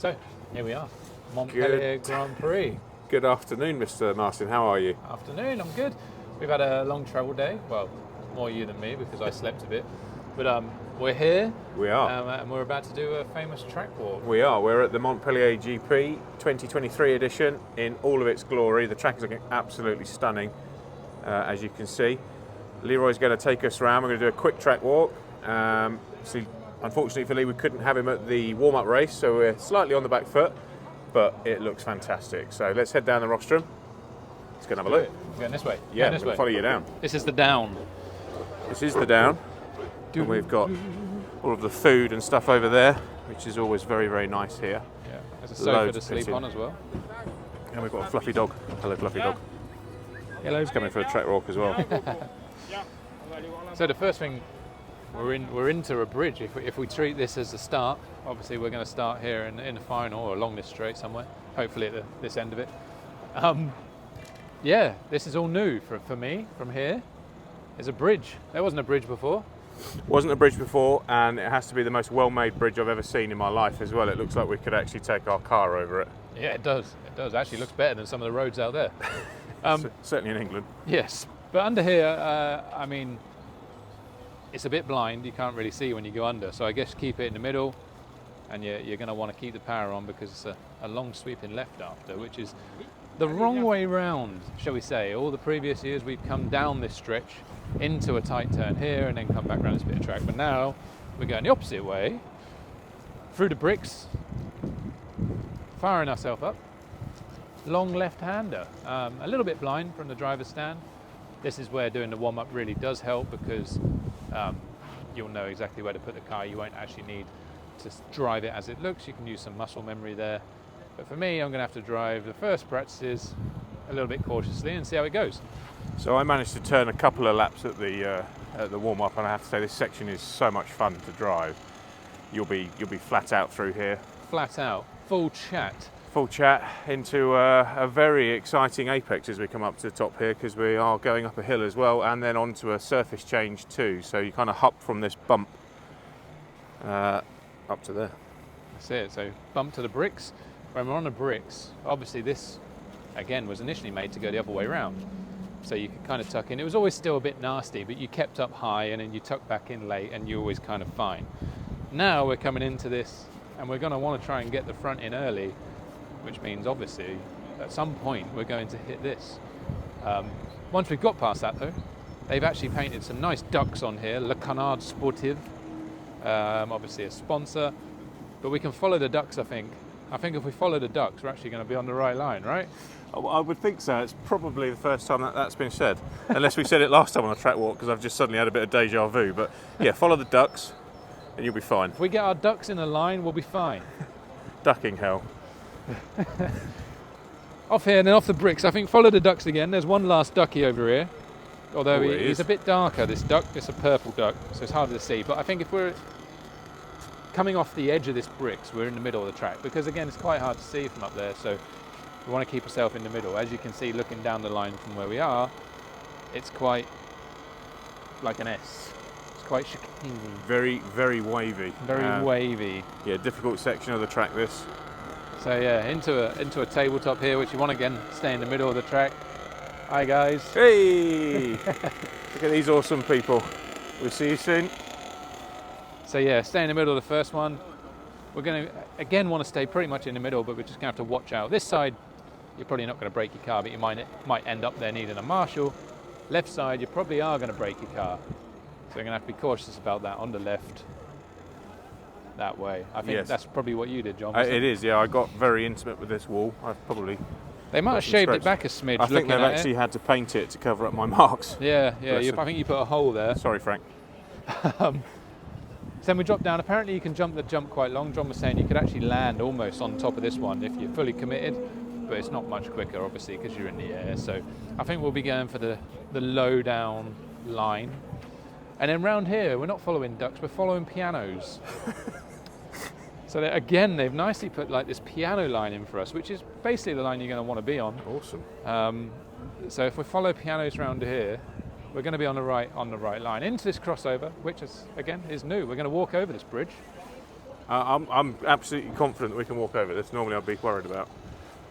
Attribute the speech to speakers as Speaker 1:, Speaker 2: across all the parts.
Speaker 1: So, here we are, Montpellier Grand Prix.
Speaker 2: Good afternoon, Mr. Martin. How are you?
Speaker 1: Afternoon, I'm good. We've had a long travel day. Well, more you than me because I slept a bit. But we're here.
Speaker 2: We are.
Speaker 1: And we're about to do a famous track walk.
Speaker 2: We are. We're at the Montpellier GP 2023 edition in all of its glory. The track is looking absolutely stunning, as you can see. Leroy's going to take us around. We're going to do a quick track walk. Unfortunately for Lee, we couldn't have him at the warm-up race, so we're slightly on the back foot, but it looks fantastic. So let's head down the rostrum. Let's go and have a look.
Speaker 1: We're going this way.
Speaker 2: Yeah,
Speaker 1: this
Speaker 2: we'll
Speaker 1: way.
Speaker 2: follow you down.
Speaker 1: This is the down.
Speaker 2: This is the down. And we've got all of the food and stuff over there, which is always very, very nice here.
Speaker 1: Yeah, there's a sofa to sleep on as well.
Speaker 2: And we've got a fluffy dog. Hello, fluffy dog.
Speaker 1: Hello.
Speaker 2: He's coming for a track walk as well.
Speaker 1: So the first thing, we're into a bridge. If we treat this as a start, obviously we're going to start here in the final or along this straight somewhere, hopefully at this end of it. Yeah, this is all new for me from here. There's a bridge. There wasn't a bridge before.
Speaker 2: Wasn't a bridge before, and it has to be the most well-made bridge I've ever seen in my life as well. It looks like we could actually take our car over it.
Speaker 1: Yeah, it does. It does. Actually looks better than some of the roads out there.
Speaker 2: Certainly in England.
Speaker 1: Yes, but under here, I mean, it's a bit blind. You can't really see when you go under. So I guess keep it in the middle, and you're going to want to keep the power on because it's a long sweeping left after, which is the wrong way round, shall we say. All the previous years we've come down this stretch into a tight turn here and then come back around this bit of track. But now we're going the opposite way, through the bricks, firing ourselves up. Long left-hander, a little bit blind from the driver's stand. This is where doing the warm-up really does help because you'll know exactly where to put the car. You won't actually need to drive it as it looks. You can use some muscle memory there. But for me, I'm going to have to drive the first practices a little bit cautiously and see how it goes.
Speaker 2: So I managed to turn a couple of laps at the warm-up, and I have to say this section is so much fun to drive. You'll be flat out through here.
Speaker 1: Flat out, full chat.
Speaker 2: Full chat into a very exciting apex as we come up to the top here, because we are going up a hill as well and then onto a surface change too. So you kind of hop from this bump up to there.
Speaker 1: That's it. So bump to the bricks. When we're on the bricks, obviously this again was initially made to go the other way around. So you could kind of tuck in. It was always still a bit nasty, but you kept up high and then you tuck back in late and you're always kind of fine. Now we're coming into this and we're going to want to try and get the front in early, which means obviously at some point we're going to hit this. Once we've got past that though, they've actually painted some nice ducks on here, Le Canard Sportif, obviously a sponsor, but we can follow the ducks. I think if we follow the ducks, we're actually going to be on the right line, right?
Speaker 2: I would think so. It's probably the first time that's been said, unless we said it last time on the track walk, because I've just suddenly had a bit of deja vu. But yeah, follow the ducks and you'll be fine.
Speaker 1: If we get our ducks in a line, we'll be fine.
Speaker 2: Ducking hell.
Speaker 1: Off here and then off the bricks. I think follow the ducks again. There's one last ducky over here. Although he's a bit darker, this duck. It's a purple duck, so it's harder to see. But I think if we're coming off the edge of this bricks, we're in the middle of the track. Because again, it's quite hard to see from up there. So we want to keep ourselves in the middle. As you can see, looking down the line from where we are, it's quite like an S. It's quite chicane.
Speaker 2: Very, very wavy.
Speaker 1: Very wavy.
Speaker 2: Yeah, difficult section of the track this.
Speaker 1: So yeah, into a tabletop here, which you want to again stay in the middle of the track. Hi guys.
Speaker 2: Hey! Look at these awesome people. We'll see you soon.
Speaker 1: So yeah, stay in the middle of the first one. We're going to again want to stay pretty much in the middle, but we're just going to have to watch out. This side, you're probably not going to break your car, but you might end up there needing a marshal. Left side, you probably are going to break your car. So you're going to have to be cautious about that on the left. That way. I think that's probably what you did, John.
Speaker 2: It is, yeah. I got very intimate with this wall.
Speaker 1: They might have shaved it back a smidge.
Speaker 2: I think they've actually had to paint it to cover up my marks.
Speaker 1: Yeah. I think you put a hole there.
Speaker 2: Sorry, Frank.
Speaker 1: So then we drop down. Apparently you can jump the jump quite long. John was saying you could actually land almost on top of this one if you're fully committed, but it's not much quicker, obviously, because you're in the air. So I think we'll be going for the low down line. And then round here, we're not following ducks, we're following pianos. So again, they've nicely put like this piano line in for us, which is basically the line you're going to want to be on.
Speaker 2: Awesome.
Speaker 1: So if we follow pianos round here, we're going to be on the right line into this crossover, which is again is new. We're going to walk over this bridge.
Speaker 2: I'm absolutely confident that we can walk over this. Normally I'd be worried about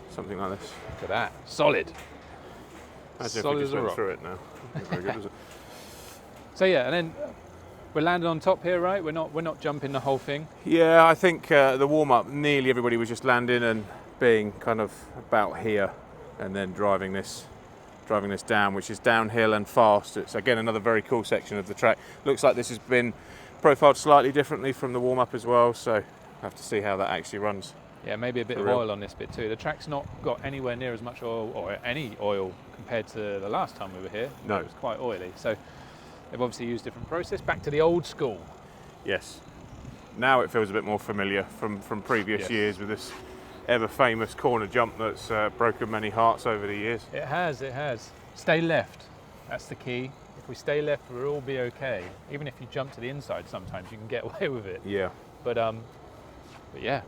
Speaker 2: something like this.
Speaker 1: Look at that, solid.
Speaker 2: Imagine
Speaker 1: Solid
Speaker 2: if we
Speaker 1: as
Speaker 2: just
Speaker 1: a
Speaker 2: went
Speaker 1: rock.
Speaker 2: through it now. Not very good, is it?
Speaker 1: So yeah, and then we're landing on top here, right? We're not jumping the whole thing.
Speaker 2: Yeah, I think the warm-up, nearly everybody was just landing and being kind of about here, and then driving this down, which is downhill and fast. It's again another very cool section of the track. Looks like this has been profiled slightly differently from the warm-up as well, so I have to see how that actually runs.
Speaker 1: Yeah, maybe a bit of
Speaker 2: real.
Speaker 1: oil on this bit too. The track's not got anywhere near as much oil, or any oil, compared to the last time we were here.
Speaker 2: No.
Speaker 1: It was quite oily. So they've obviously used different process. Back to the old school.
Speaker 2: Yes. Now it feels a bit more familiar from previous
Speaker 1: Yes.
Speaker 2: years with this ever famous corner jump that's broken many hearts over the years.
Speaker 1: It has. Stay left. That's the key. If we stay left, we'll all be okay. Even if you jump to the inside, sometimes you can get away with it.
Speaker 2: Yeah.
Speaker 1: But yeah,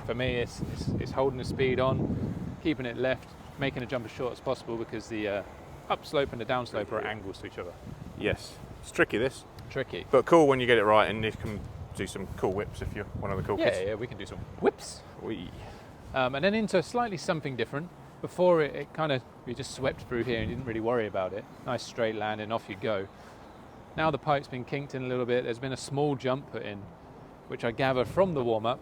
Speaker 1: for me, it's holding the speed on, keeping it left, making a jump as short as possible, because the upslope and the downslope are at angles to each other.
Speaker 2: Yes. It's tricky, this.
Speaker 1: Tricky.
Speaker 2: But cool when you get it right, and you can do some cool whips if you're one of the cool kids.
Speaker 1: Yeah, we can do some whips.
Speaker 2: Whee.
Speaker 1: And then into slightly something different. Before it kind of, we just swept through here and didn't really worry about it. Nice straight landing, off you go. Now the pipe's been kinked in a little bit. There's been a small jump put in, which I gather from the warm-up.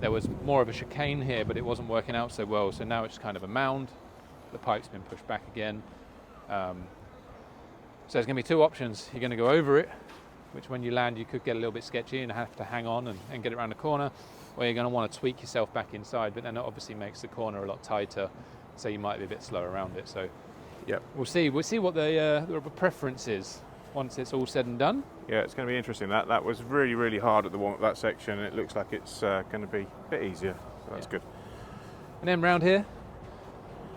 Speaker 1: There was more of a chicane here, but it wasn't working out so well. So now it's kind of a mound. The pipe's been pushed back again. So there's going to be two options. You're going to go over it, which when you land you could get a little bit sketchy and have to hang on and get it around the corner, or you're going to want to tweak yourself back inside, but then it obviously makes the corner a lot tighter, so you might be a bit slower around it. So
Speaker 2: Yep.
Speaker 1: we'll see what the preference is once it's all said and done.
Speaker 2: Yeah, it's going to be interesting. That was really, really hard at the warm-up, that section. It looks like it's going to be a bit easier, so that's good.
Speaker 1: And then round here,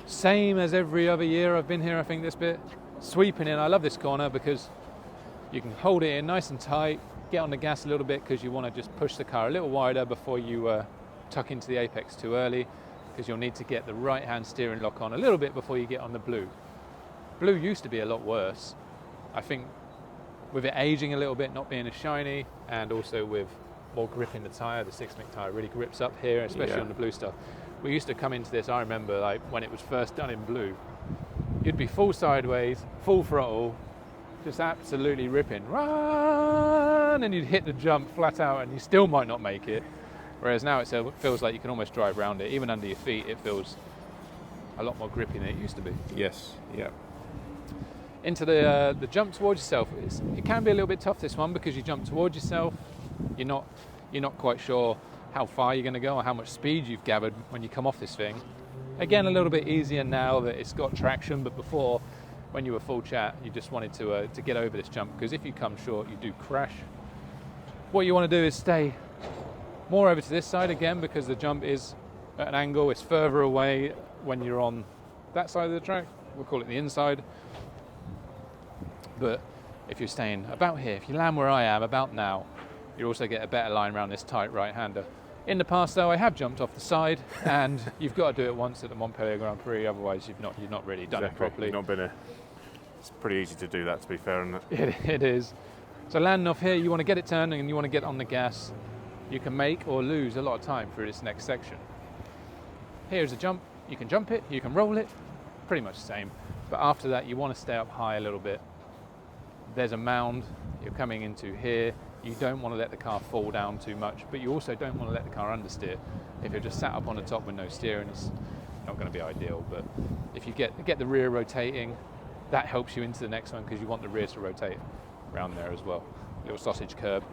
Speaker 1: same as every other year I've been here, I think this bit, sweeping in. I love this corner because you can hold it in nice and tight, get on the gas a little bit because you want to just push the car a little wider before you tuck into the apex too early, because you'll need to get the right hand steering lock on a little bit before you get on the blue. Blue used to be a lot worse. I think with it aging a little bit, not being as shiny, and also with more grip in the tyre, the 6-mic tyre really grips up here, especially on the blue stuff. We used to come into this, I remember, like when it was first done in blue, you'd be full sideways, full throttle, just absolutely ripping, run, and you'd hit the jump flat out and you still might not make it. Whereas now it feels like you can almost drive around it. Even under your feet, it feels a lot more grippy than it used to be.
Speaker 2: Yes, yeah.
Speaker 1: Into the jump towards yourself, it can be a little bit tough, this one, because you jump towards yourself, you're not quite sure how far you're going to go or how much speed you've gathered when you come off this thing. Again, a little bit easier now that it's got traction, but before, when you were full chat, you just wanted to get over this jump, because if you come short, you do crash. What you want to do is stay more over to this side again, because the jump is at an angle, it's further away when you're on that side of the track. We'll call it the inside. But if you're staying about here, if you land where I am, about now, you also get a better line around this tight right-hander. In the past, though, I have jumped off the side, and you've got to do it once at the Montpellier Grand Prix, otherwise you've not really done it properly.
Speaker 2: You've not been It's pretty easy to do that, to be fair, isn't it?
Speaker 1: It is. So landing off here, you want to get it turning and you want to get on the gas. You can make or lose a lot of time through this next section. Here's a jump. You can jump it, you can roll it, pretty much the same. But after that, you want to stay up high a little bit. There's a mound you're coming into here. You don't want to let the car fall down too much, but you also don't want to let the car understeer. If you're just sat up on the top with no steering, it's not going to be ideal. But if you get the rear rotating, that helps you into the next one, because you want the rear to rotate around there as well. Little sausage curb,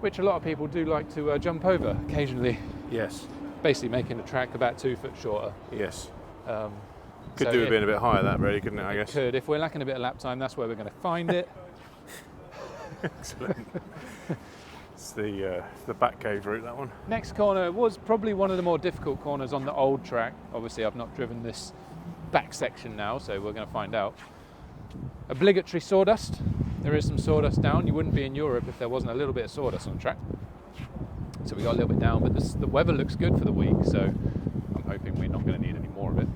Speaker 1: which a lot of people do like to jump over occasionally.
Speaker 2: Yes.
Speaker 1: Basically making the track about 2 foot shorter.
Speaker 2: Yes.
Speaker 1: Could
Speaker 2: do with being a bit higher, that really, couldn't it, I guess?
Speaker 1: Could. If we're lacking a bit of lap time, that's where we're going to find it.
Speaker 2: Excellent. It's the back cave route, that one.
Speaker 1: Next corner was probably one of the more difficult corners on the old track. Obviously, I've not driven this back section now, so we're going to find out. Obligatory sawdust. There is some sawdust down. You wouldn't be in Europe if there wasn't a little bit of sawdust on the track. So we got a little bit down, but the weather looks good for the week, so I'm hoping we're not going to need any more of it.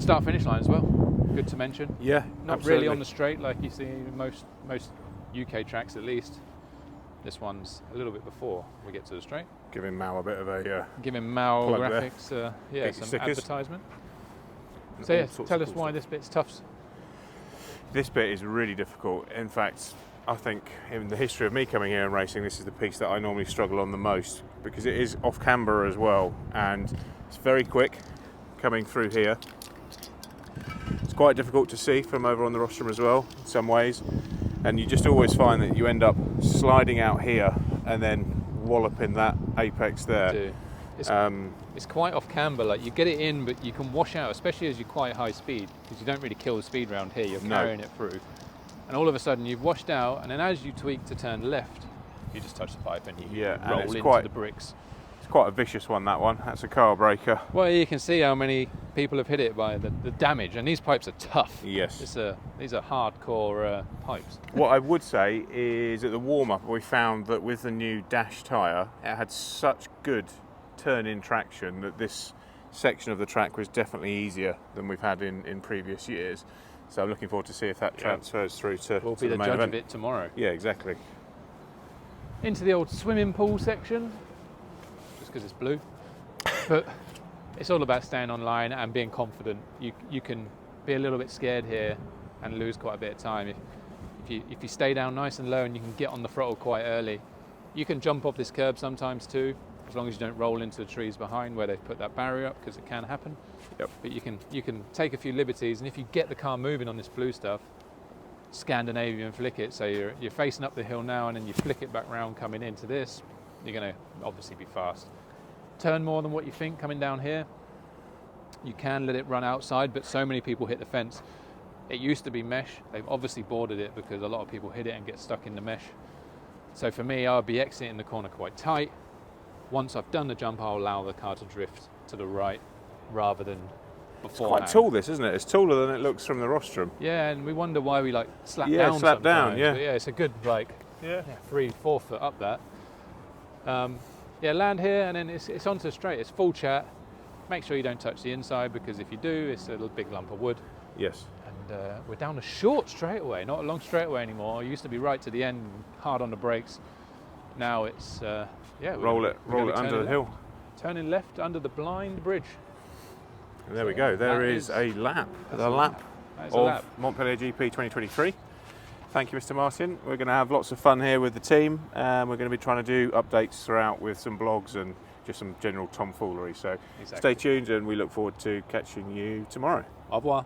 Speaker 1: Start-finish line as well. Good to mention.
Speaker 2: Yeah,
Speaker 1: Not
Speaker 2: absolutely.
Speaker 1: really on the straight like you see in most UK tracks, at least. This one's a little bit before we get to the straight.
Speaker 2: Giving Mao a bit of a
Speaker 1: Giving Mao
Speaker 2: plug there.
Speaker 1: graphics,
Speaker 2: Get
Speaker 1: some
Speaker 2: stickers.
Speaker 1: advertisement.
Speaker 2: and
Speaker 1: So
Speaker 2: all
Speaker 1: yeah,
Speaker 2: sorts
Speaker 1: tell
Speaker 2: of
Speaker 1: us
Speaker 2: cool
Speaker 1: why
Speaker 2: stuff.
Speaker 1: this bit's tough.
Speaker 2: This bit is really difficult. In fact, I think in the history of me coming here and racing, this is the piece that I normally struggle on the most, because it is off camber as well, and it's very quick coming through here. It's quite difficult to see from over on the rostrum as well in some ways, and you just always find that you end up sliding out here and then walloping that apex there.
Speaker 1: It's quite off camber, like you get it in but you can wash out, especially as you're quite high speed, because you don't really kill the speed round here, you're carrying it through, and all of a sudden you've washed out, and then as you tweak to turn left you just touch the pipe and you roll into the bricks.
Speaker 2: It's quite a vicious one, that one. That's a car breaker.
Speaker 1: Well, you can see how many people have hit it by the damage, and these pipes are tough.
Speaker 2: Yes.
Speaker 1: These are hardcore pipes.
Speaker 2: What I would say is at the warm-up we found that with the new dash tyre it had such good turn-in traction that this section of the track was definitely easier than we've had in previous years. So I'm looking forward to see if that transfers through to
Speaker 1: We'll
Speaker 2: to
Speaker 1: be the
Speaker 2: main
Speaker 1: judge
Speaker 2: event.
Speaker 1: of it tomorrow.
Speaker 2: Yeah, exactly.
Speaker 1: Into the old swimming pool section, just because it's blue. But it's all about staying online and being confident. You can be a little bit scared here and lose quite a bit of time. If you stay down nice and low and you can get on the throttle quite early, you can jump off this curb sometimes too, as long as you don't roll into the trees behind where they've put that barrier up, because it can happen.
Speaker 2: Yep.
Speaker 1: But you can take a few liberties, and if you get the car moving on this blue stuff, Scandinavian flick it, so you're facing up the hill now and then you flick it back round coming into this, you're going to obviously be fast. Turn more than what you think coming down here. You can let it run outside, but so many people hit the fence. It used to be mesh. They've obviously boarded it because a lot of people hit it and get stuck in the mesh. So for me, I'll be exiting the corner quite tight. Once I've done the jump, I'll allow the car to drift to the right rather than beforehand.
Speaker 2: It's quite tall, this, isn't it? It's taller than it looks from the rostrum.
Speaker 1: Yeah, and we wonder why we slap
Speaker 2: Yeah,
Speaker 1: down
Speaker 2: slap down,
Speaker 1: sometimes.
Speaker 2: yeah.
Speaker 1: But yeah, it's a good 3-4 foot up that. Land here and then it's onto the straight. It's full chat. Make sure you don't touch the inside, because if you do, it's a little big lump of wood.
Speaker 2: Yes.
Speaker 1: And we're down a short straightaway, not a long straightaway anymore. It used to be right to the end, hard on the brakes. Now it's
Speaker 2: roll it under the hill.
Speaker 1: Turning left under the blind bridge.
Speaker 2: And there we go. There is a lap. The lap of Montpellier GP 2023. Thank you, Mr. Martin. We're going to have lots of fun here with the team. We're going to be trying to do updates throughout with some blogs and just some general tomfoolery. So stay tuned, and we look forward to catching you tomorrow.
Speaker 1: Au revoir.